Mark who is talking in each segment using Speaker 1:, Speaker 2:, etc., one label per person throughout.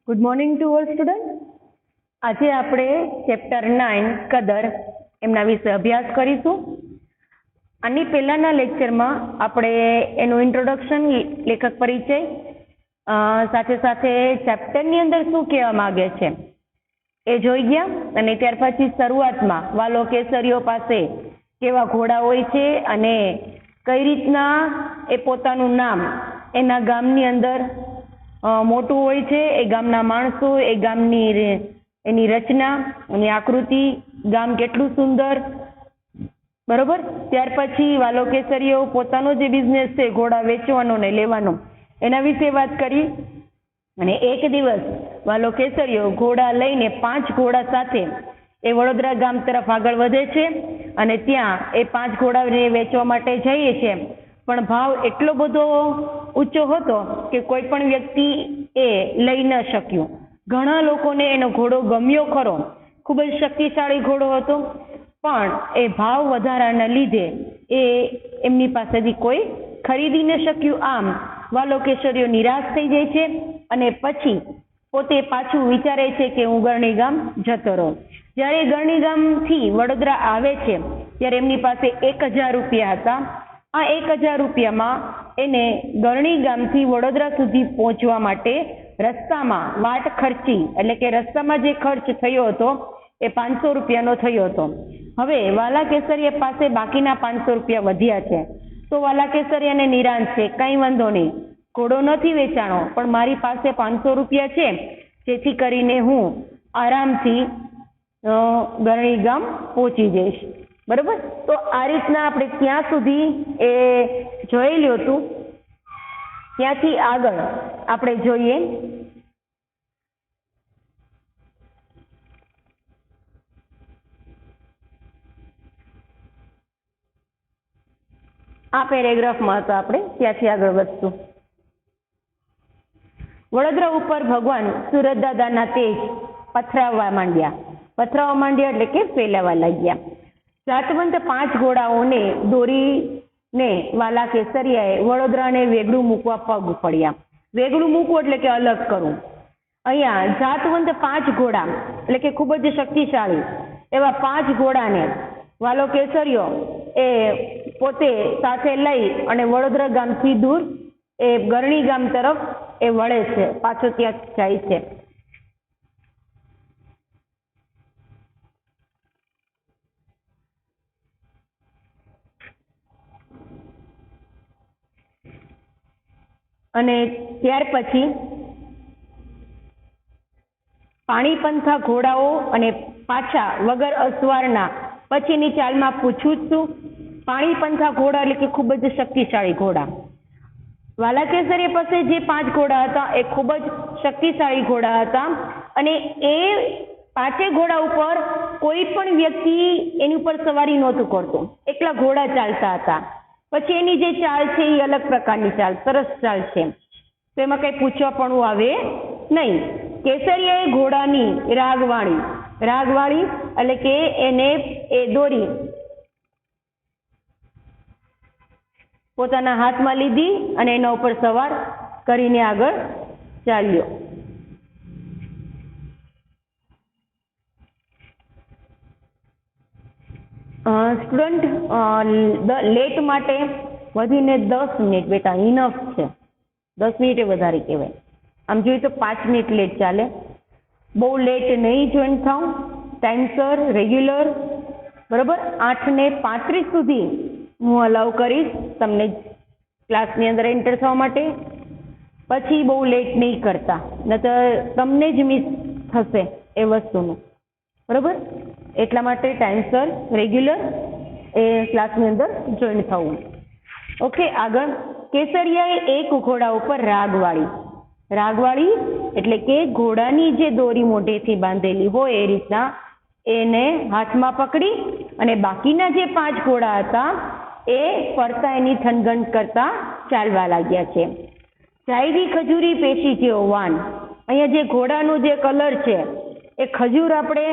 Speaker 1: Good morning to all student. આજે આપણે chapter 9 કદર એમના વિશે અભ્યાસ કરીશું. આની પહેલાના લેક્ચરમાં આપણે એનું ઇન્ટ્રોડક્શન, લેખક પરિચય, સાથે સાથે ચેપ્ટરની અંદર શું કહેવા માંગે છે એ જોઈ ગયા. અને ત્યાર પછી શરૂઆતમાં વાલો કેસરીઓ પાસે કેવા ઘોડા હોય છે અને કઈ રીતના એ પોતાનું નામ એના ગામની અંદર મોટું હોય છે, એ ગામના માણસો, એ ગામની એની રચના અને આકૃતિ, ગામ કેટલું સુંદર, બરોબર. ત્યાર પછી વાલો કેસરીઓ પોતાનો જે બિઝનેસ છે ઘોડા વેચવાનો ને લેવાનો એના વિશે વાત કરી. અને એક દિવસ વાલો કેસરીઓ ઘોડા લઈને 5 ઘોડા સાથે એ વડોદરા ગામ તરફ આગળ વધે છે અને ત્યાં એ 5 ઘોડાને વેચવા માટે જઈએ છે. પણ ભાવ એટલો બધો ઊંચો હતો કે કોઈ પણ વ્યક્તિ એ લઈ ન શક્યું. ઘણા લોકોને એનો ઘોડો ગમ્યો ખરો, ખૂબ જ શક્તિશાળી ઘોડો હતો, પણ એ ભાવ વધારાના લીધે એ એમની પાસેથી કોઈ ખરીદી ન શક્યું. આમ વાલો કેસરીઓ નિરાશ થઈ જાય છે અને પછી પોતે પાછું વિચારે છે કે હું ગરણી ગામ જતો રહું. જ્યારે ગરણી ગામથી વડોદરા આવે છે ત્યારે એમની પાસે 1000 રૂપિયા હતા. આ 1000 રૂપિયામાં એને ગરણી ગામથી વડોદરા સુધી પહોંચવા માટે રસ્તામાં વાટ ખર્ચી, એટલે કે રસ્તામાં જે ખર્ચ થયો હતો એ 500 રૂપિયાનો થયો હતો. હવે વાલા કેસરીયા પાસે બાકીના 500 રૂપિયા વધ્યા છે તો વાલા કેસરીયાને નિરાશ છે. કંઈ વાંધો નહીં, ઘોડો નથી વેચાણો, પણ મારી પાસે 500 રૂપિયા છે, જેથી કરીને હું આરામથી ગરણી ગામ પહોંચી જઈશ, બરોબર. તો આ રીતના આપણે ત્યાં સુધી એ જોયેલું હતું. ત્યાંથી આગળ આપણે જોઈએ આ પેરેગ્રાફમાં તો આપણે ત્યાંથી આગળ વધશું. વડોદરા ઉપર ભગવાન સુરતદાદાના તેજ પથરાવવા માંડ્યા એટલે કે ફેલાવા લાગ્યા. જાતવંત 5 ઘોડાઓને દોરીને વાલા કેસરીયાએ વડોદરાને વેગળું મૂકવા પગ પડ્યા. વેગળું મૂકવું એટલે કે અલગ કરવું. અહીંયા જાતવંત 5 ઘોડા એટલે કે ખૂબ જ શક્તિશાળી એવા 5 ઘોડાને વાલો કેસરીયો એ પોતે સાથે લઈ અને વડોદરા ગામથી દૂર એ ગરણી ગામ તરફ એ વળે છે, પાછો ત્યાં જાય છે. અને ત્યાર પછી પાણીપંથા ઘોડાઓ અને પાછા વગર અસવારના પછીની ચાલમાં પૂછું છું. પાણીપંથા ઘોડા એટલે કે ખૂબ જ શક્તિશાળી ઘોડા. વાલા કેસરીયા પાસે જે 5 ઘોડા હતા એ ખૂબ જ શક્તિશાળી ઘોડા હતા અને એ 5 ઘોડા ઉપર કોઈ પણ વ્યક્તિ એની ઉપર સવારી નહોતું કરતું, એકલા ઘોડા ચાલતા હતા. પછી એની જે ચાલ છે એ અલગ પ્રકારની ચાલ, સરસ ચાલ છે, તો એમાં કંઈ પૂછવા પણ આવે નહીં. કેસરીયાએ ઘોડાની રાગવાળી એટલે કે એને એ દોરી પોતાના હાથમાં લીધી અને એના ઉપર સવાર કરીને આગળ ચાલ્યો. સ્ટુડન્ટ, લેટ માટે વધીને 10 મિનિટ બેટા ઇનફ છે. 10 મિનિટ એ વધારે કહેવાય. આમ જોઈએ તો 5 મિનિટ લેટ ચાલે. બહુ લેટ નહીં જોઈન થાવ, ટાઈમસર, રેગ્યુલર, બરોબર. 8:35 સુધી હું અલાઉ કરીશ તમને ક્લાસની અંદર એન્ટર થવા માટે. પછી બહુ લેટ નહીં કરતા, નહીંતર તમને જ મિસ થશે એ વસ્તુનું, બરોબર. એટલા માટે ટાઈમસર, રેગ્યુલર એ ક્લાસની અંદર જોઈન થવું. ઓકે, આગળ. કેસરીયાએ એક ઘોડા ઉપર રાગવાળી એટલે કે ઘોડાની જે દોરી મોઢેથી બાંધેલી હોય એ રીતના એને હાથમાં પકડી અને બાકીના જે 5 ઘોડા હતા એ ફરતા એની થનગન કરતા ચાલવા લાગ્યા છે. જાયરી ખજૂરી પેશી જેવો વાન. અહીંયા જે ઘોડાનો જે કલર છે એ ખજૂર આપણે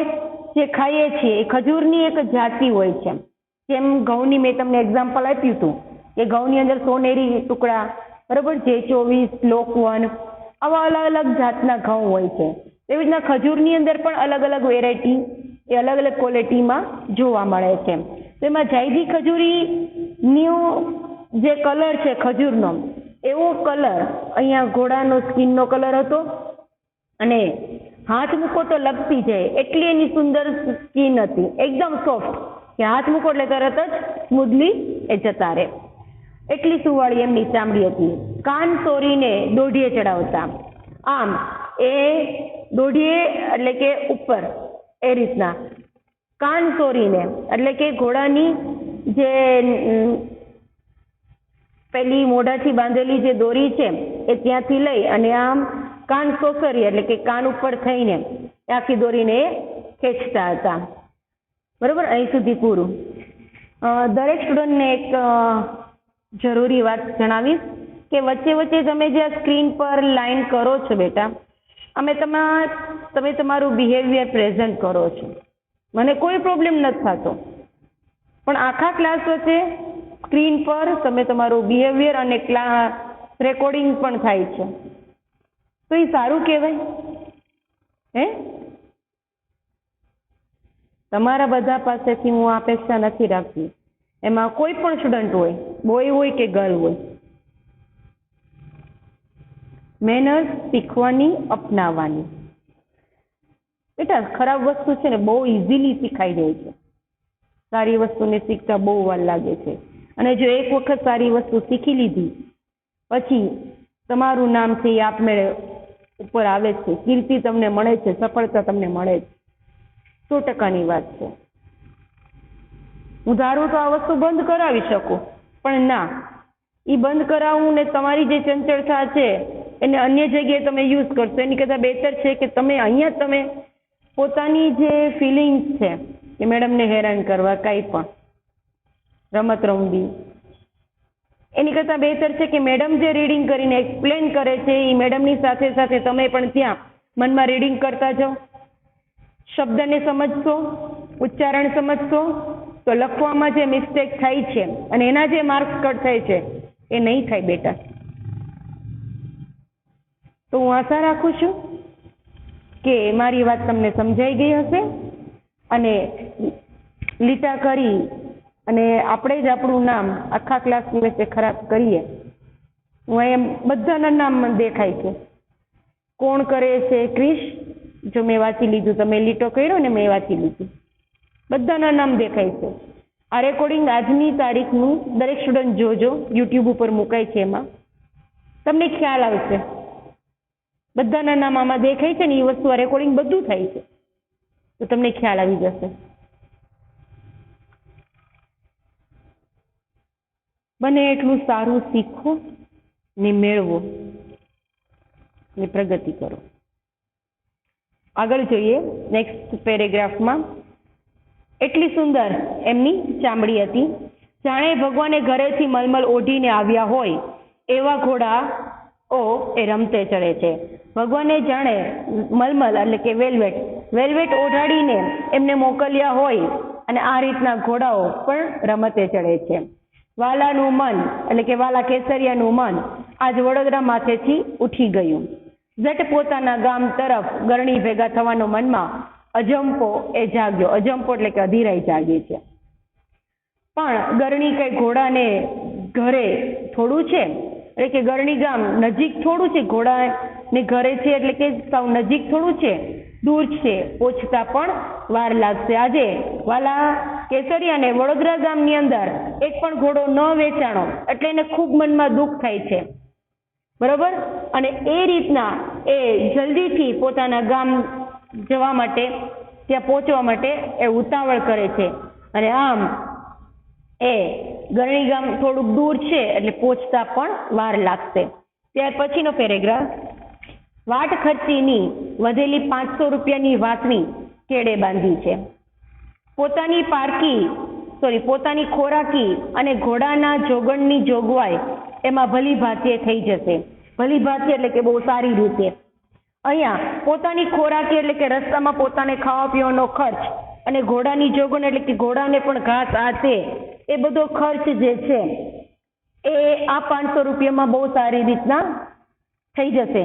Speaker 1: જે ખાઈએ છીએ એ ખજૂરની એક જાતિ હોય છે. જેમ ઘઉંની મેં તમને એક્ઝામ્પલ આપ્યું હતું કે ઘઉંની અંદર સોનેરી ટુકડા, બરોબર, J24, લોક 1, આવા અલગ અલગ જાતના ઘઉં હોય છે. એવી રીતના ખજૂરની અંદર પણ અલગ અલગ વેરાયટી એ અલગ અલગ ક્વોલિટીમાં જોવા મળે છે. તેમાં જાયજી ખજૂરીનો જે કલર છે ખજૂરનો, એવો કલર અહીંયા ઘોડાનો સ્કિનનો કલર હતો અને હાથ મૂકો તો લપસી જાય એટલી એની સુંદર સ્કિન હતી, એકદમ સોફ્ટ કે હાથ મૂકો એટલે તરત જ સ્મૂધલી એ જતા રહે એટલી સુવાળી એમની ચામડી હતી. કાન સોરીને દોઢીએ ચડાવતા, આમ એ દોઢીએ એટલે કે ઉપર એ રીતના કાન સોરીને એટલે કે ઘોડાની જે પેલી મોઢાથી બાંધેલી જે દોરી છે એ ત્યાંથી લઈ અને આમ કાન સોસરી એટલે કે કાન ઉપર થઈને આખી દોરીને ખેંચતા હતા. બરોબર, અહીં સુધી પૂરું. દરેક સ્ટુડન્ટને એક જરૂરી વાત જણાવીશ કે વચ્ચે વચ્ચે તમે જે સ્ક્રીન પર લાઈન કરો છો બેટા, તમે તમારું બિહેવિયર પ્રેઝન્ટ કરો છો, મને કોઈ પ્રોબ્લેમ નથી થતો, પણ આખા ક્લાસ વચ્ચે સ્ક્રીન પર તમે તમારું બિહેવિયર અને રેકોર્ડિંગ પણ થાય છે, તો એ સારું કહેવાય હે? તમારા બધા પાસેથી હું અપેક્ષા નથી રાખતી, એમાં કોઈ પણ સ્ટુડન્ટ હોય, બોય હોય કે ગર્લ હોય, મેનર્સ શીખવાની, અપનાવવાની. બેટા ખરાબ વસ્તુ છે ને બહુ ઇઝીલી શીખાઈ જાય છે, સારી વસ્તુને શીખતા બહુ વાર લાગે છે. અને જો એક વખત સારી વસ્તુ શીખી લીધી પછી તમારું નામ છે એ આપમેળે ઉપર આવે છે, કીર્તિ તમને મળે છે, સફળતા તમને મળે છે, 100% વાત છે. હું ધારું તો આ વસ્તુ બંધ કરાવી શકું, પણ ના, એ બંધ કરાવવું ને તમારી જે ચંચળતા છે એને અન્ય જગ્યાએ તમે યુઝ કરશો એની કરતાં બેટર છે કે તમે અહીંયા તમે પોતાની જે ફિલિંગ્સ છે કે મેડમને હેરાન કરવા, કાંઈ પણ રમત રમવી, એની કરતાં બહેતર છે કે મેડમ જે રીડિંગ કરીને એક્સપ્લેન કરે છે એ મેડમની સાથે સાથે તમે પણ ત્યાં મનમાં રીડિંગ કરતા જાઓ, શબ્દને સમજશો, ઉચ્ચારણ સમજશો, તો લખવામાં જે મિસ્ટેક થાય છે અને એના જે માર્ક્સ કટ થાય છે એ નહીં થાય બેટા. તો હું આશા રાખું છું કે મારી વાત તમને સમજાઈ ગઈ હશે અને લીટા કરી અને આપણે જ આપણું નામ આખા ક્લાસની વચ્ચે ખરાબ કરીએ. હું એમ બધાના નામ દેખાય છે, કોણ કરે છે? ક્રિશ, જો મેં વાંચી લીધું, તમે લીટો કર્યો ને મેં વાંચી લીધું, બધાના નામ દેખાય છે. આ રેકોર્ડિંગ આજની તારીખનું દરેક સ્ટુડન્ટ જોજો, યુટ્યુબ ઉપર મુકાય છે, એમાં તમને ખ્યાલ આવશે. બધાના નામ આમાં દેખાય છે ને એ વસ્તુ આ રેકોર્ડિંગ બધું થાય છે, તો તમને ખ્યાલ આવી જશે. બને એટલું સારું શીખો ને મેળવો ને પ્રગતિ કરો. આગળ જોઈએ નેક્સ્ટ પેરેગ્રાફમાં. એટલી સુંદર એમની ચામડી હતી, જાણે ભગવાને ઘરેથી મલમલ ઓઢીને આવ્યા હોય એવા ઘોડાઓ એ રમતે ચડે છે. ભગવાને જાણે મલમલ એટલે કે વેલ્વેટ ઓઢાડીને એમને મોકલ્યા હોય અને આ રીતના ઘોડાઓ પણ રમતે ચડે છે. વાલાનું મન એટલે કે વાલા કેસરિયાનું મન આજ વડોદરા માથેથી ઉઠી ગયું. ઝટ પોતાના ગામ તરફ ગરણી ભેગા થવાનો મનમાં અજંપો એ જાગ્યો. અજંપો એટલે કે અધીરાઈ જાગી છે. પણ ગરણી કઈ ઘોડાને ઘરે થોડું છે, એટલે કે ગરણી ગામ નજીક થોડું છે, ઘોડાને ઘરે છે એટલે કે સાવ નજીક થોડું છે, દૂર છે, પહોંચતા પણ વાર લાગશે. આજે વાલા કેસરિયાને વડોદરા ગામની અંદર એક પણ ઘોડો ન વેચાણો એટલે એને ખૂબ મનમાં દુઃખ થાય છે, બરોબર. અને એ રીતના એ જલ્દીથી પોતાના ગામ જવા માટે, ત્યાં પહોંચવા માટે એ ઉતાવળ કરે છે. અને આમ એ ગરણી ગામ થોડુંક દૂર છે એટલે પહોંચતા પણ વાર લાગશે. ત્યાર પછીનો પેરેગ્રાફ. વાટ ખર્ચીની વધેલી 500 રૂપિયાની વાસણી કેડે બાંધી છે. પોતાની ખોરાકી અને ઘોડાના જોગણની જોગવાઈ એમાં ભલી ભાંતિએ થઈ જશે. ભલી ભાંતિ એટલે કે બહુ સારી રીતે. અહીંયા પોતાની ખોરાકી એટલે કે રસ્તામાં પોતાને ખાવા પીવાનો ખર્ચ અને ઘોડાની જોગણ એટલે કે ઘોડાને પણ ઘાસ આ તે એ બધો ખર્ચ જે છે એ આ 500 રૂપિયામાં બહુ સારી રીતના થઈ જશે.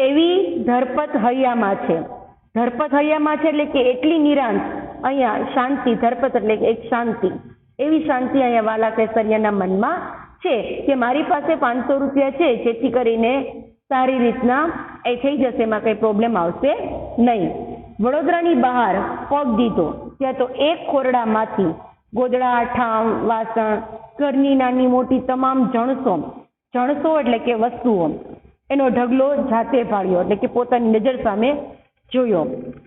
Speaker 1: એવી ધરપત હૈયામાં છે. ધરપત હૈયામાં છે એટલે કે એટલી નિરાંત અહીંયા શાંતિ, ધરપત એટલે કે એક શાંતિ, એવી શાંતિ અહીંયા વાલા કેસરિયાના મનમાં છે કે મારી પાસે 500 રૂપિયા છે, જેથી કરીને સારી રીતના એ થઈ જશે, એમાં કંઈ પ્રોબ્લેમ આવશે નહીં. વડોદરાની બહાર પગ દીધો ત્યાં તો એક ખોરડામાંથી ગોદડા, ઠામ, વાસણ, ઘરની નાની મોટી તમામ જણસો એટલે કે વસ્તુઓ, એનો ઢગલો જાતે ભાળ્યો, એટલે કે પોતાની નજર સામે જોયો.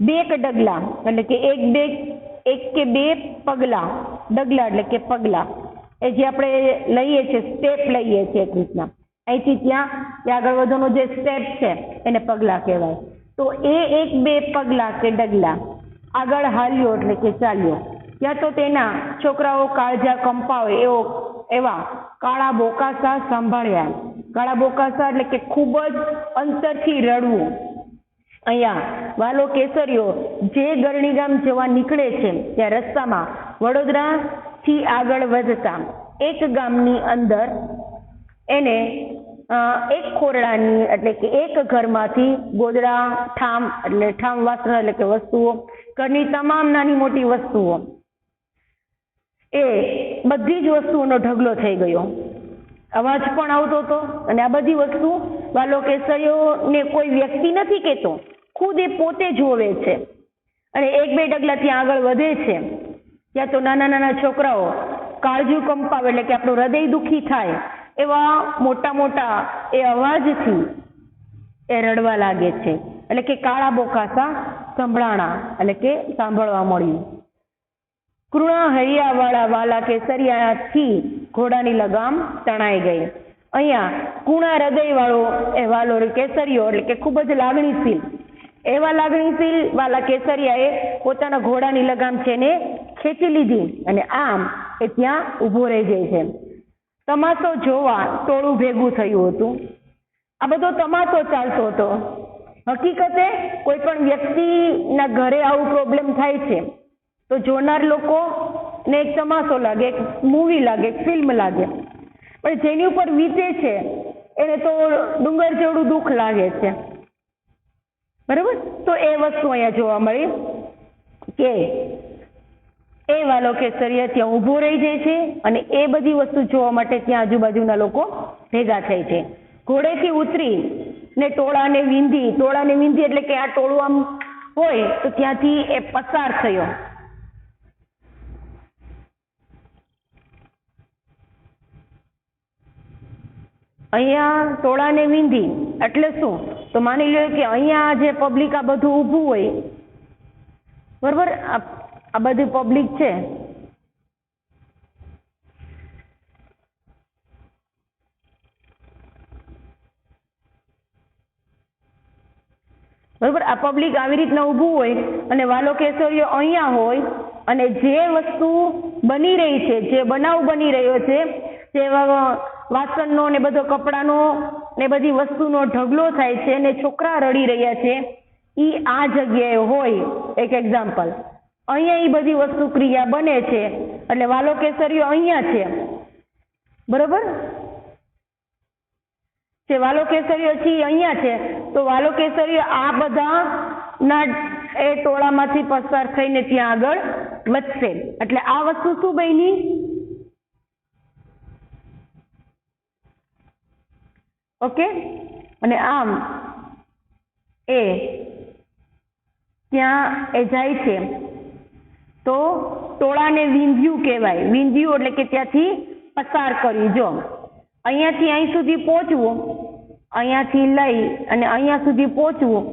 Speaker 1: 2 ડગલા એટલે કે એક કે બે પગલા, ડગલા એટલે કે પગલા, એ જે આપણે લઈએ છીએ, સ્ટેપ લઈએ છીએ એક રીતના, અહીંથી ત્યાં આગળ વધવાનો જે સ્ટેપ છે એને પગલા કહેવાય. તો એ 1-2 પગલા કે ડગલા આગળ હાલ્યો એટલે કે ચાલ્યો. ત્યાં તો તેના છોકરાઓ કાળજા કંપાવે એવા કાળા બોકાસા સાંભળ્યા. કાળા બોકાસા એટલે કે ખૂબ જ અંતરથી રડવું. અહીંયા વાલો કેસરીયો જે ગરણી ગામ જવા નીકળે છે ત્યાં રસ્તામાં વડોદરાથી આગળ વધતા એક ગામની અંદર એને એક ખોરડાની એટલે કે એક ઘરમાંથી ગોદડા, ઠામ એટલે ઠામ વાસણ એટલે કે વસ્તુઓ, ઘરની તમામ નાની મોટી વસ્તુઓ, એ બધી જ વસ્તુઓનો ઢગલો થઈ ગયો. અવાજ પણ આવતો હતો અને આ બધી વસ્તુ વાલો કેસરીયોને કોઈ વ્યક્તિ નથી કહેતો, ખુદ એ પોતે જોવે છે. અને 1-2 ડગલા ત્યાં આગળ વધે છે ત્યાં તો નાના નાના છોકરાઓ કાળજું કંપાવે એટલે કે આપણું હૃદય દુખી થાય એવા મોટા એ અવાજથી એ રડવા લાગે છે. એટલે કે કાળા બોકાસા સંભળાણા એટલે કે સાંભળવા મળ્યું. કૃણા હૈયાવાળા વાલા કેસરિયાથી ઘોડાની લગામ તણાઈ ગઈ. અહીંયા કુણા હૃદયવાળો એ વાલો કેસરીયો એટલે કે ખૂબ જ લાગણીશીલ, એવા લાગણીશીલ વાલા કેસરિયાએ પોતાના ઘોડાની લગામ છે ને ખેંચી લીધી અને આમ એ ત્યાં ઊભો રહી જાય છે. તમાશો જોવા ટોળું ભેગું થયું હતું. આ બધો તમાશો ચાલતો હતો. હકીકતે કોઈ પણ વ્યક્તિના ઘરે આવું પ્રોબ્લેમ થાય છે તો જોનાર લોકો ને એક તમાશો લાગે, એક મૂવી લાગે, એક ફિલ્મ લાગે, પણ જેની ઉપર વીતે છે એને તો ડુંગર જેવડું દુઃખ લાગે છે. બરાબર? તો એ વસ્તુ અહીંયા જોવા મળી કે એ વાલો કેસરિયા ત્યાં ઊભો રહી જાય છે અને એ બધી વસ્તુ જોવા માટે ત્યાં આજુબાજુના લોકો ભેગા થાય છે. ઘોડેથી ઉતરી ને ટોળાને વીંધી એટલે કે આ ટોળું આમ હોય તો ત્યાંથી એ પસાર થયો. અહીંયા ટોળાને વીંધી એટલે શું? તો માની લો કે અહીંયા જે પબ્લિક આ બધું ઊભું હોય, બરોબર, આ બધી પબ્લિક છે, બરોબર, આ પબ્લિક આવી રીતના ઊભું હોય અને વાલો કેસરીયો અહીંયા હોય અને જે વસ્તુ બની રહી છે, જે બનાવ બની રહ્યો છે, જે વાસણનો ને બધો કપડાનો ને બધી વસ્તુનો ઢગલો થાય છે ને છોકરા રડી રહ્યા છે, ઈ આ જગ્યાએ હોય. એક એક્ઝામ્પલ, અહીંયા ઈ બધી વસ્તુ ક્રિયા બને છે એટલે વાલો કેસરીયો અહીંયા છે. બરોબર? જે વાલો કેસરીયો છે અહીંયા છે તો વાલો કેસરીયો આ બધા ના એ ટોળામાંથી પસાર થઈને ત્યાં આગળ વધશે. એટલે આ વસ્તુ શું બની? ઓકે. અને આમ એ ત્યાં એ જાય છે તો ટોળાને વીંધ્યું કહેવાય. વીંધ્યું એટલે કે ત્યાંથી પસાર કરી. જો અહીંયાથી અહીં સુધી પહોંચવું, અહીંયાથી લઈ અને અહીંયા સુધી પહોંચવું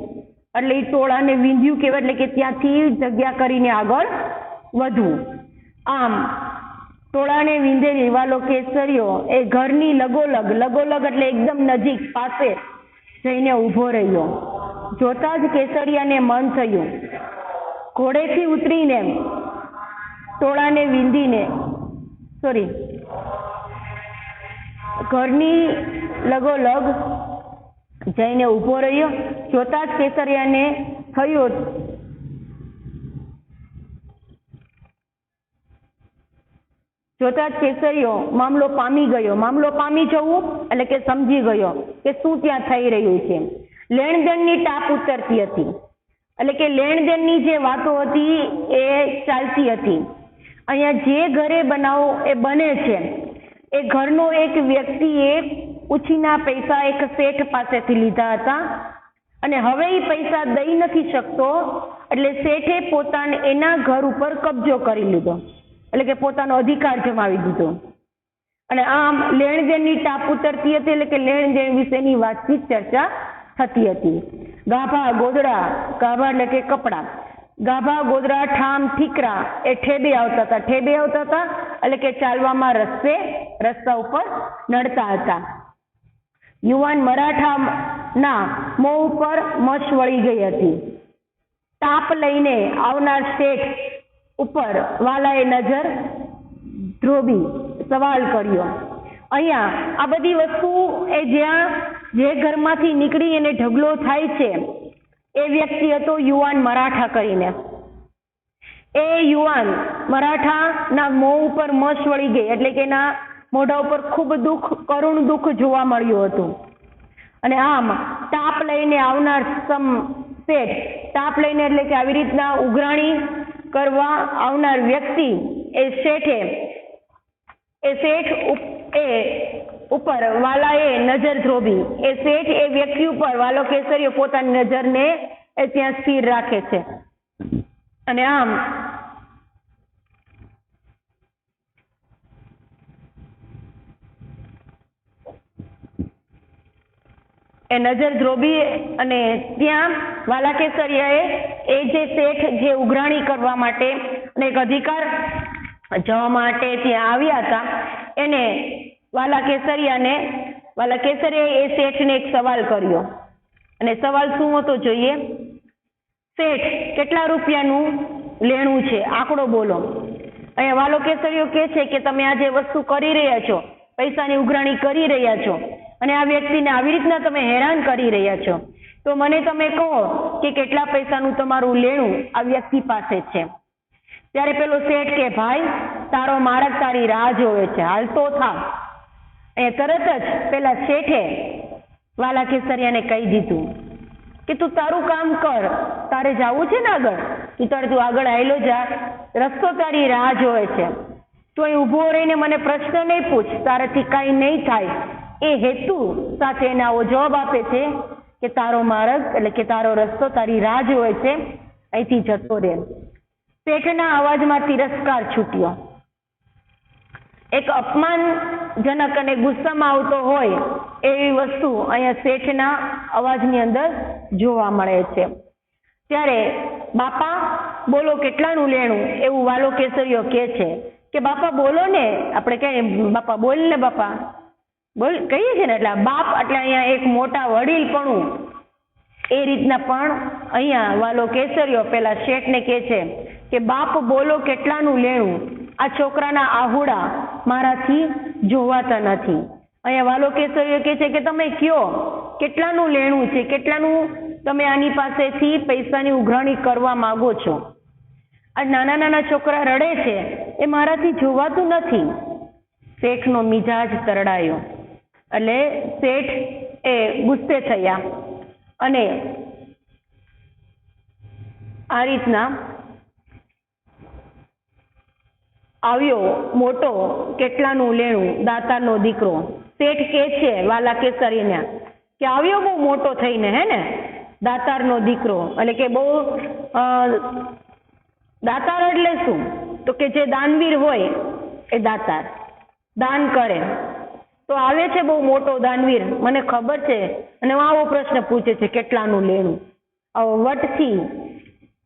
Speaker 1: એટલે એ ટોળાને વીંધ્યું કહેવાય. એટલે કે ત્યાંથી જગ્યા કરીને આગળ વધવું. આમ ટોળાને વીંધેલી વાલો કેસરીયો એ ઘરની લગોલગ એટલે એકદમ નજીક પાસે જઈને ઊભો રહ્યો. જોતા જ કેસરિયાને મન થયું, ઘોડેથી ઉતરીને ટોળાને વીંધીને ઘરની લગોલગ જઈને ઊભો રહ્યો. જોતા જ કેસરિયાને થયું કેસરીયો મામલો પામી ગયો. મામલો પામી જવું એટલે કે સમજી ગયો કે શું ત્યાં થઈ રહ્યું છે. લેણ દેણની ટાપ ઉતરતી હતી, એટલે કે લેણ દેણની જે વાતો હતી એ ચાલતી હતી. અહીંયા જે ઘરે બનાવ એ બને છે એ ઘરનો એક વ્યક્તિએ ઉછીના પૈસા એક શેઠ પાસેથી લીધા હતા અને હવે એ પૈસા દઈ નથી શકતો, એટલે શેઠે પોતાને એના ઘર ઉપર કબજો કરી લીધો, એટલે કે પોતાનો અધિકાર જમાવી દીધો. અને આમ લેણ દેણની ટાપ ઉતરતી હતી, એટલે કે લેણ દેણ વિશેની વાતચીત ચર્ચા થતી હતી. ગાભા ગોદડા, ગાભા એટલે કે કપડા, ગાભા ગોદડા ઠામ ઠીકરા એ ઠેબે આવતા હતા. ઠેબે આવતા હતા એટલે કે ચાલવામાં રસ્તા ઉપર નડતા હતા. યુવાન મરાઠાના મોં ઉપર મશ વળી ગઈ હતી. તાપ લઈને આવનાર શેઠ ઉપર વાલાએ નજર ધ્રોબી સવાલ કર્યો. અહીંયા આ બધી વસ્તુ એ જે ઘરમાંથી નીકળી અને ઢગલો થાય છે એ વ્યક્તિ હતો યુવાન મરાઠા કરીને. એ યુવાન મરાઠાના મોં ઉપર મશ વળી ગઈ, એટલે કે એના મોઢા ઉપર ખૂબ કરુણ દુઃખ જોવા મળ્યું હતું. અને આમ તાપ લઈને આવનાર શેઠ, તાપ લઈને એટલે કે આવી રીતના ઉઘરાણી કરવા આવનાર વ્યક્તિ એ શેઠ ઉપર વાલાએ નજર ધ્રોબી. એ શેઠ એ વ્યક્તિ ઉપર વાલો કેસરીયો પોતાની નજરને એ ત્યાં સ્થિર રાખે છે. અને આમ એ નજર ધ્રોબી અને ત્યાં વાલા કેસરિયાએ એ જે શેઠ જે ઉઘરાણી કરવા માટે અને એક અધિકાર જવા માટે ત્યાં આવ્યા હતા એને વાલા કેસરિયાએ એ શેઠને એક સવાલ કર્યો. અને સવાલ શું હતો જોઈએ? શેઠ, કેટલા રૂપિયાનું લેણું છે? આંકડો બોલો. અહીંયા વાલો કેસરીયો કહે છે કે તમે આ જે વસ્તુ કરી રહ્યા છો, પૈસાની ઉઘરાણી કરી રહ્યા છો અને આ વ્યક્તિને આવી રીતના તમે હેરાન કરી રહ્યા છો, તો મને તમે કહો કે કેટલા પૈસાનું તમારું લેણું આ વ્યક્તિ પાસે છે. ત્યારે પેલો શેઠ કે ભાઈ, તારો માળક તારી રાહ જોવે છે, હાલ તો થા. એ તરત જ પેલા શેઠે વાલા કેસરિયાને કહી દીધું કે તું તારું કામ કર, તારે જવું છે ને આગળ, તું આગળ આવેલો જા, રસ્તો તારી રાહ જોવે છે. તું અહીં ઊભો રહીને મને પ્રશ્ન નહીં પૂછ, તારાથી કાંઈ નહીં થાય. એ હેતુ સાથે એને આવો જવાબ આપે છે કે તારો માર્ગ એટલે કે તારો રસ્તો તારી રાહ જોવે છે, અહીંથી જતો રહે. શેઠના અવાજમાં તિરસ્કાર છૂટ્યો. એક અપમાનજનક અને ગુસ્સામાં આવતો હોય એવી વસ્તુ અહીંયા શેઠના અવાજની અંદર જોવા મળે છે. ત્યારે બાપા બોલો કેટલાનું લેણું, એવું વાલો કેસરીયો કહે છે કે બાપા બોલો ને, આપણે કહીએ બાપા બોલ ને, બાપા બોલ કહીએ છીએ ને, એટલે બાપ એટલે અહીંયા એક મોટા વડીલપણું, એ રીતના પણ અહીંયા વાલો કેસરીયો પેલા શેઠને કહે છે કે બાપ બોલો કેટલાનું લેણું, આ છોકરાના આહુડા મારાથી જોવાતા નથી. અહીંયા વાલો કેસરીયો કહે છે કે તમે કયો કેટલાનું લેણું છે, કેટલાનું તમે આની પાસેથી પૈસાની ઉઘરાણી કરવા માંગો છો. આ નાના નાના છોકરા રડે છે એ મારાથી જોવાતું નથી. શેઠનો મિજાજ તરડાયો, એટલે શેઠ એ ગુસ્સે થયા અને આ રીતના આવ્યો મોટો કેટલાનું લેણું, દાતારનો દીકરો. શેઠ કહે છે વાલા કેસરીને કે આવ્યો બહુ મોટો થઈને, હે ને, દાતારનો દીકરો, એટલે કે બહુ દાતાર એટલે શું? તો કે જે દાનવીર હોય એ દાતાર, દાન કરે. તો આવે છે બહુ મોટો દાનવીર, મને ખબર છે, અને આવો પ્રશ્ન પૂછે છે કેટલાનું લેણું. આવો વટથી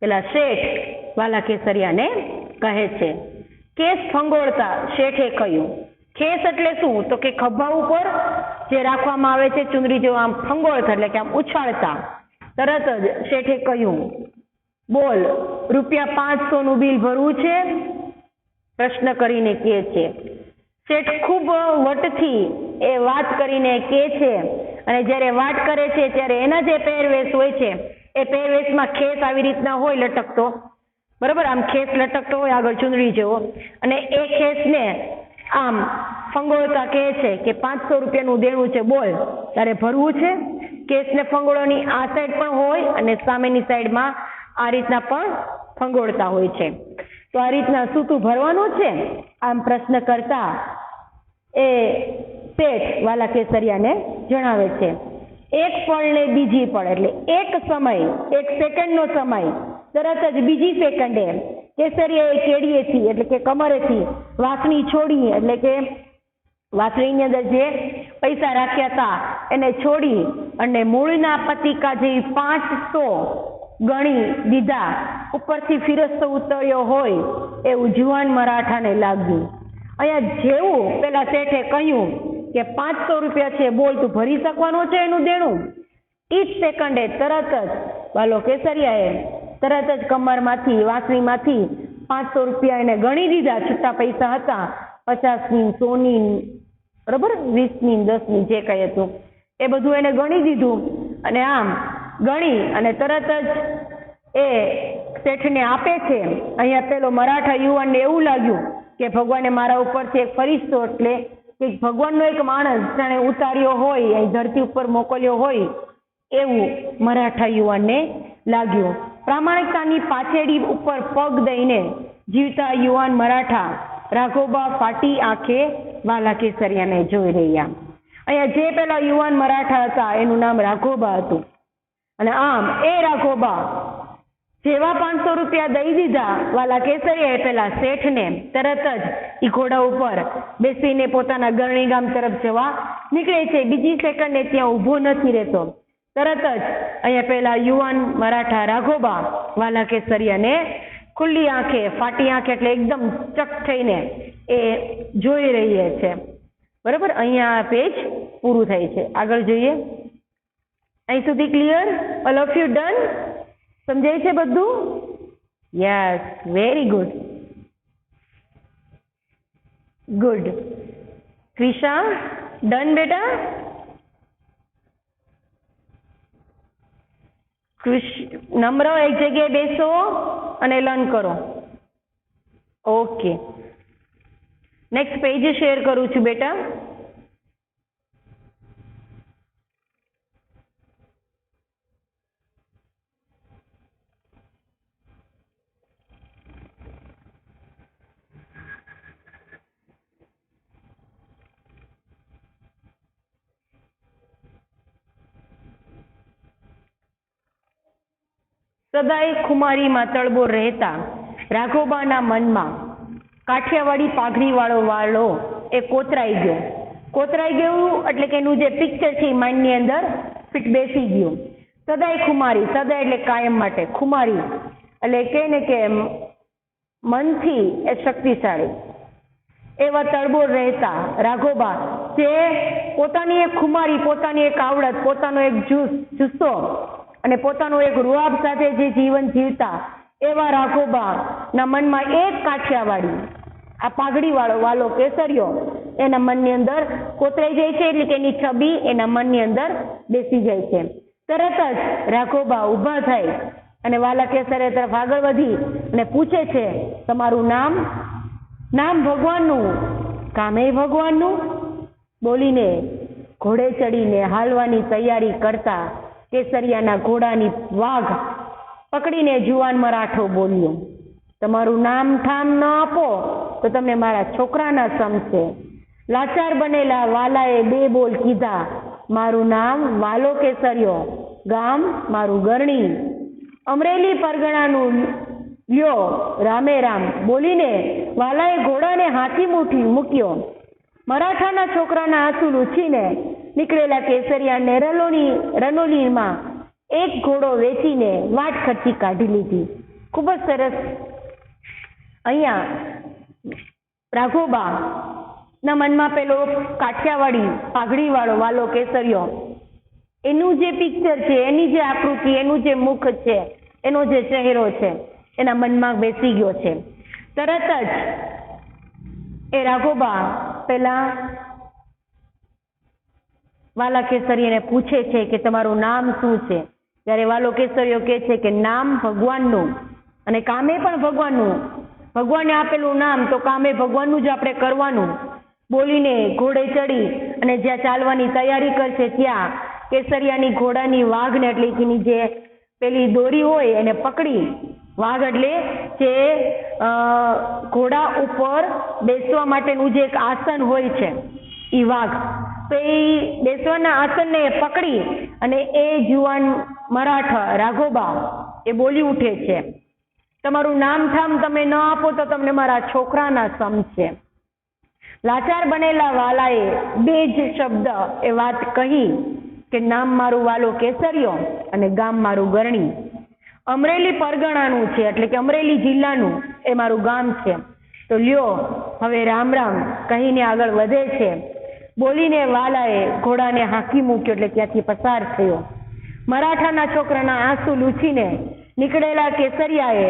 Speaker 1: પેલા શેઠ વાલા કેસરિયાને કહે છે. કેસ ફંગોળતા શેઠે કહ્યું. કેસ એટલે શું? તો કે ખભા ઉપર જે રાખવામાં આવે છે ચુંદડી જેવું, આમ ફંગોળતા એટલે કે આમ ઉછાળતા. તરત જ શેઠે કહ્યું, બોલ, ₹500 નું બિલ ભરવું છે? પ્રશ્ન કરીને કહે છે. શેઠ ખૂબ વટથી એ વાત કરીને કહે છે, અને જ્યારે વાત કરે છે ત્યારે એના જે પહેરવેશ હોય છે એ પહેરવેશમાં ખેસ આવી રીતના હોય લટકતો, બરાબર, આમ ખેસ લટકતો હોય આગળ ચુંદડી જેવો, અને એ ખેસને આમ ફંગોળતા કહે છે કે ₹500 દેણું છે, બોલ, તારે ભરવું છે? કેસને ફંગોળોની આ સાઈડ પણ હોય અને સામેની સાઈડમાં આ રીતના પણ ફંગોળતા હોય છે. તો આ રીતના સૂતું ભરવાનું છે. આમ પ્રશ્ન કરતા એ શેઠ વાલા કેસરિયાને જણાવે છે. એક પળ ને બીજી પળ એટલે એક સમય, એક સેકન્ડનો સમય, તરત જ બીજી સેકન્ડે કેસરિયાએ કેડીએથી એટલે કે કમરેથી વાસણી છોડી એટલે કે વાસણીની અંદર જે પૈસા રાખ્યા હતા એને છોડી અને મૂળના પતિકા જેવી 500 ગણી દીધા. ઉપરથી ફિરસ્તો ઉતર્યો હોય એવું જુવાન મરાઠાને લાગ્યું. અહીંયા જેવું પેલા શેઠે કહ્યું કે 500 રૂપિયા છે, બોલ તું ભરી શકવાનો છે એનું દેણું, એ જ સેકન્ડે તરત જ વાલો કેસરિયાએ તરત જ કમરમાંથી વાસણીમાંથી 500 રૂપિયા એને ગણી દીધા. છૂટા પૈસા હતા 50ની, 100ની, બરોબર, 20ની, 10ની, જે કંઈ હતું એ બધું એને ગણી દીધું અને આમ ગણી અને તરત જ એ શેઠને આપે છે. અહીંયા પેલો મરાઠા યુવાનને એવું લાગ્યું કે ભગવાને મારા ઉપરથી એક ફરિશ્તો એટલે કે ભગવાનનો એક માણસ જાણે ઉતાર્યો હોય, અહીં ધરતી ઉપર મોકલ્યો હોય એવું મરાઠા યુવાનને લાગ્યું. પ્રામાણિકતાની પાછેડી ઉપર પગ દઈને જીવતા યુવાન મરાઠા રાઘોબા ફાટી આંખે વાલા કેસરિયાને જોઈ રહ્યા. અહીંયા જે પેલા યુવાન મરાઠા હતા એનું નામ રાઘોબા હતું અને આમ એ રાઘોબા જેવા 500 રૂપિયા દઈ દીધા વાલા કેસરિયાએ પેલા શેઠને, તરત જ ઈ ઘોડા ઉપર બેસીને પોતાના ગરણી ગામ તરફ જવા નીકળે છે. બીજી સેકન્ડે ત્યાં ઊભો નથી રહેતો. તરત જ અહીંયા પેલા યુવાન મરાઠા રાઘોબા વાલા કેસરિયાને ખુલ્લી આંખે, ફાટી આંખે એટલે એકદમ ચક થઈને એ જોઈ રહી છે. બરાબર, અહીંયા પેજ પૂરું થાય છે. આગળ જોઈએ. અહીં સુધી clear? All of you done? સમજાય છે બધું? Yes, very good. Good. Krisha, done બેટા? નમ્ર એક જગ્યાએ બેસો અને લર્ન કરો. ઓકે, નેક્સ્ટ પેજ શેર કરું છું બેટા. સદાય ખુમારીમાં તળબોળ રહેતા રાઘોબાના મનમાં કાઠિયાવાડી પાઘડીવાળો વાળો એ કોતરાઈ ગયો. કોતરાઈ ગયું એટલે કે એનું જે પિક્ચર છે એ માઇન્ડની અંદર ફિટ બેસી ગયું. સદાય ખુમારી, સદાય એટલે કાયમ માટે, ખુમારી એટલે કે ને કે મનથી એ શક્તિશાળી એવા તળબોળ રહેતા રાઘોબા જે પોતાની એક ખુમારી, પોતાની એક આવડત, પોતાનો એક જુસ્સો અને પોતાનો એક રૂઆબ સાથે જે જીવન જીવતા એવા રાઘોબાના મનમાં એક કાઠિયાવાડી, આ પાઘડીવાળો વાલો કેસરિયો એના મનની અંદર કોતરાઈ જાય છે. એટલે કે એની છબી એના મનની અંદર બેસી જાય છે. તરત જ રાઘોબા ઊભા થાય અને વાલા કેસરિયા તરફ આગળ વધી અને પૂછે છે, તમારું નામ? નામ ભગવાનનું, કામે ભગવાનનું, બોલીને ઘોડે ચડીને હાલવાની તૈયારી કરતા કેસરિયાના ઘોડાની વાઘ પકડીને જુવાન મરાઠો બોલ્યો, તમારું નામ ઠામ ન આપો તો તમને મારા છોકરાના સમશે. લાચાર બનેલા વાલાએ બે બોલ કીધા, મારું નામ વાલો કેસરિયો, ગામ મારું ગરણી, અમરેલી પરગણાનું લ્યો રામે રામ. બોલીને વાલાએ ઘોડાને હાથી મૂક્યો. મરાઠાના છોકરાના હાથું લૂછીને નીકળેલા કેસરિયાને રનોલીમાં એક ઘોડો વેચીને વાટ ખર્ચી કાઢી લીધી. ખૂબ જ સરસ. અહીંયા રાઘોબા ના મનમાં પેલો કાઠિયાવાડી પાઘડીવાળો વાલો કેસરિયો એનું જે પિક્ચર છે, એની જે આકૃતિ, એનું જે મુખ છે, એનો જે ચહેરો છે એના મનમાં બેસી ગયો છે. તરત જ એ રાઘોબા પેલા વાલા કેસરીને પૂછે છે કે તમારું નામ શું છે? ત્યારે વાલો કેસરીઓ કહે છે કે નામ ભગવાનનું અને કામે પણ ભગવાનનું. ભગવાને આપેલું નામ તો કામે ભગવાનનું જ આપણે કરવાનું. બોલીને ઘોડે ચડી અને જ્યાં ચાલવાની તૈયારી કરશે ત્યાં કેસરિયાની ઘોડાની વાઘને એટલે કે એની જે પેલી દોરી હોય એને પકડી, વાઘ એટલે જે ઘોડા ઉપર બેસવા માટેનું જે એક આસન હોય છે એ વાઘ, તો એ બેસવાના આસનને પકડી અને એ જુવાન મરાઠા રાઘોબા એ બોલી ઉઠે છે, તમારું નામ ઠામ તમે ન આપો તો તમને મારા છોકરાના સમ છે. લાચાર બનેલા વાલાએ બે જ શબ્દ એ વાત કહી કે નામ મારું વાલો કેસરિયો અને ગામ મારું ગરણી. અમરેલી પરગણાનું છે એટલે કે અમરેલી જિલ્લાનું એ મારું ગામ છે. તો લ્યો હવે રામ રામ કહીને આગળ વધે છે. બોલીને વાલાએ ઘોડાને હાંકી મૂક્યો એટલે ત્યાંથી પસાર થયો. મરાઠાના છોકરાના આંસુ લૂછીને નીકળેલા કેસરિયાએ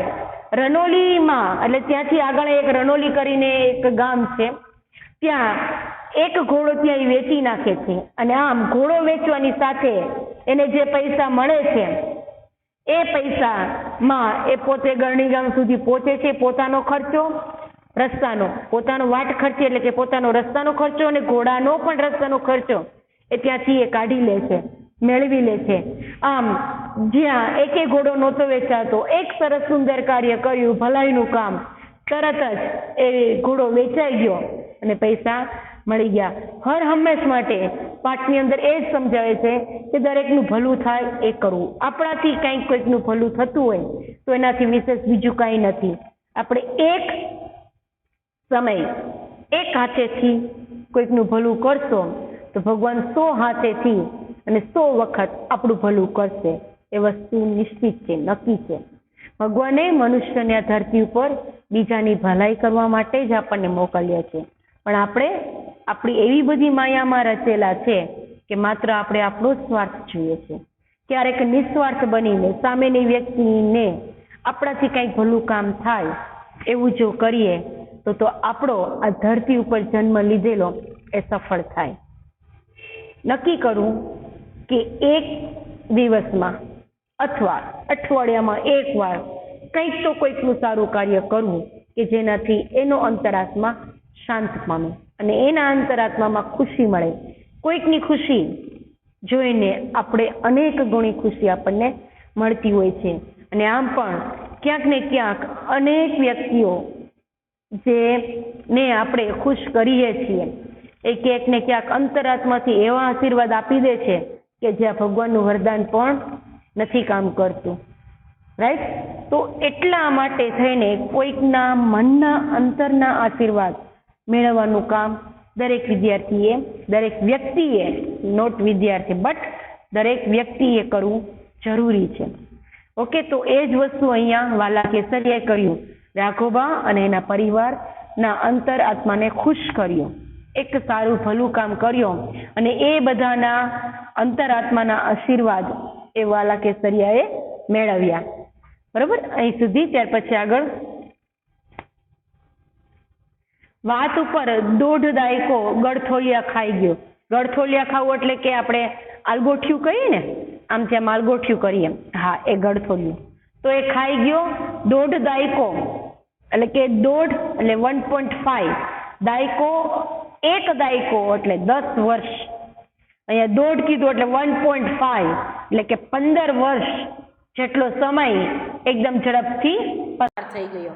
Speaker 1: રનોલીમાં એટલે ત્યાંથી આગળ એક રનોલી કરીને એક ગામ છે, ત્યાં એક ઘોડો ત્યાં એ વેચી નાખે છે અને આમ ઘોડો વેચવાની સાથે એને જે પૈસા મળે છે એ પૈસામાં એ પોતે ગરણી ગામ સુધી પહોંચે છે. પોતાનો ખર્ચો રસ્તાનો, પોતાનો વાટ ખર્ચે એટલે કે પોતાનો રસ્તાનો ખર્ચો અને ઘોડાનો પણ રસ્તાનો ખર્ચો એ ત્યાંથી એ કાઢી લે છે, મેળવી લે છે. આમ જ્યાં એકે ઘોડો નહોતો વેચાતો, એક સરસ સુંદર કાર્ય કર્યું, ભલાઈનું કામ, તરત જ એ ઘોડો વેચાઈ ગયો અને પૈસા મળી ગયા. હર હંમેશ માટે પાઠની અંદર એ જ સમજાવે છે કે દરેકનું ભલું થાય એ કરવું. આપણાથી કંઈક કોઈકનું ભલું થતું હોય તો એનાથી વિશેષ બીજું કાંઈ નથી. આપણે એક સમય એક હાથેથી કોઈકનું ભલું કરશો તો ભગવાન 100 હાથેથી અને 100 વખત આપણું ભલું કરશે. એ વસ્તુ નિશ્ચિત છે, નક્કી છે. ભગવાને મનુષ્યને આ ધરતી ઉપર બીજાની ભલાઈ કરવા માટે જ આપણને મોકલ્યા છે, પણ આપણે આપણી એવી બધી માયામાં રચેલા છે કે માત્ર આપણે આપણો સ્વાર્થ જોઈએ છે. ક્યારેક નિસ્વાર્થ બનીને સામેની વ્યક્તિને આપણાથી કંઈક ભલું કામ થાય એવું જો કરીએ તો આપણો આ ધરતી ઉપર જન્મ લીધેલો એ સફળ થાય. નક્કી કરું કે એક દિવસમાં અથવા અઠવાડિયામાં એકવાર કંઈક તો કોઈકનું સારું કાર્ય કરવું કે જેનાથી એનો અંતરાત્મા શાંત પામે અને એના અંતરાત્મામાં ખુશી મળે. કોઈકની ખુશી જોઈને આપણે અનેક ગણી ખુશી આપણને મળતી હોય છે. અને આમ પણ ક્યાંક ને ક્યાંક અનેક વ્યક્તિઓ જેને આપણે ખુશ કરીએ છીએ એ ક્યાંક ને ક્યાંક અંતરાત્માથી એવા આશીર્વાદ આપી દે છે કે જ્યાં ભગવાનનું વરદાન પણ નથી કામ કરતું. રાઈટ? તો એટલા માટે થઈને કોઈકના મનના અંતરના આશીર્વાદ મેળવવાનું કામ દરેક વિદ્યાર્થીએ, દરેક વ્યક્તિએ, નોટ વિદ્યાર્થી બટ દરેક વ્યક્તિએ કરવું જરૂરી છે. ઓકે, તો એ જ વસ્તુ અહીંયા વાલા કેસરિયાએ કર્યું. રાઘોબા અને એના પરિવારના અંતર આત્માને ખુશ કર્યો, એક સારું ભલું કામ કર્યો અને એ બધાના અંતરાત્માના આશીર્વાદ એ વાલા કેસરિયાએ મેળવ્યા. બરોબર, અહીં સુધી. ત્યાર પછી આગળ વાત ઉપર 1.5 દાયકો ગળથોલિયા ખાઈ ગયો. ગળથોલિયા ખાવું એટલે કે આપણે આલગોઠિયું કહીએ ને, આમ જેમ આલગોઠિયું કરીએ, હા, એ ગળથોલિયું. તો એ ખાઈ ગયો 1.5 દાયકો એટલે કે 1.5 એટલે 1.5 દાયકો, એક દાયકો એટલે 10 વર્ષ. અહીંયા 1.5 કીધું એટલે 1.5 એટલે કે 15 વર્ષ જેટલો સમય એકદમ ઝડપથી પસાર થઈ ગયો.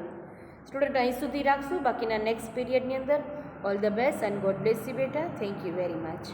Speaker 2: સ્ટુડન્ટ અહીં સુધી રાખશું, બાકીના નેક્સ્ટ પીરિયડની અંદર. All the best and God bless you બેટા. Thank you very much.